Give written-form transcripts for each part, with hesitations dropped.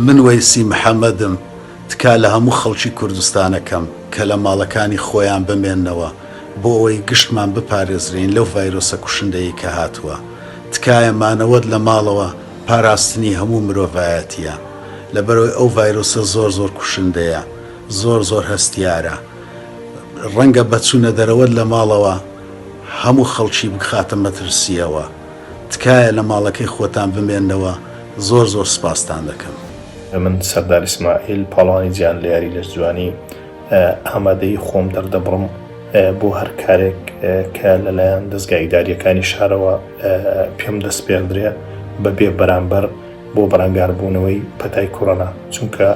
من وەیسی محەممەدم تکا لە هەموو خەڵکی کوردستانەکەم کە لە ماڵەکانی خۆیان بمێننەوە بۆ ئەوەی گشتمان بپارێزرین لەو ڤایرۆسە کوشندەیە کە هاتووە. تکایە مانەوەت لە ماڵەوە پاراستنی هەموو مرۆڤایەتیە، لەبەرەوەی ئەو ڤایرۆسە زۆر کوشندەیە، زۆر هەستیارە. ڕەنگە بەچوونە دەرەوەت لە ماڵەوە هەموو خەڵکی بخاتە مەترسیەوە. تکایە لە ماڵەکەی خۆتان بمێننەوە. زۆر سپاستان دەکەم. من سەردار ئیسماعیل پاڵوانی گیان لە یاری لەش جوانی ئامادەی خۆم دەردەبڕم بۆ هەر کارێک کە لەلایەن دەستگای ئیداریەکانی شارەوە پێم دەست پێدرێ بەبێ بەرامبەر بۆ بەرەنگاربوونەوەی پەتای کۆڕۆنا، چونکە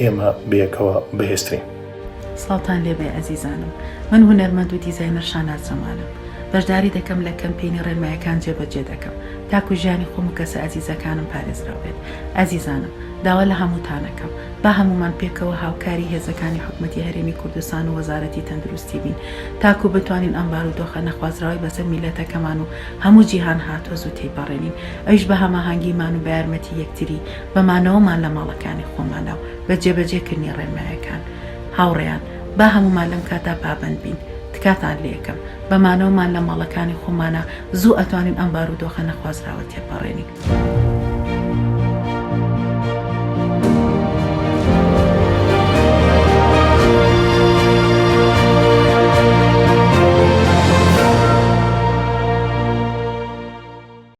ئێمە بەیەکەوە بەهێزترین. سڵتان لێبێ ئەزیزانم، من هونەرمەند و دیزاینەر شاناز جەمالم. بەشداری دەکەم لە کەمپینی ڕێنمایەکان جێبەجێ دەکەم تاکو ژیانی خۆم و کەسە ئەزیزەکانم پارێزراو بێت. ئەزیزانم، داوا لە هەمووتانەکەم با هەمومان پێکەوە هاوکاری هێزەکانی حکومەتی هەرێمی کوردستان و وەزارەتی تەندروستی بین تاکو بتوانین ئەمبار و دۆخە نەخوازراوی بەسەر میلەتەکەمان و هەموو جیهان هاتووە زوو تێیپەڕێنین. ئەویش بە هەماهەنگیمان و بە یارمەتی یەکتری بەمانەوەمان لە ماڵەکانی خۆمانە و بە جێبەجێکردنی ڕێنمایەکان. هاوڕێیان، با هەمومان لەم کاتا پابەند بین. تکاتان لێ یەکەم، بەمانەوەمان لە ماڵەکانی خۆمانە زوو ئەتوانین ئەمبار و دۆخە نەخوازراوە تێپەڕێنین.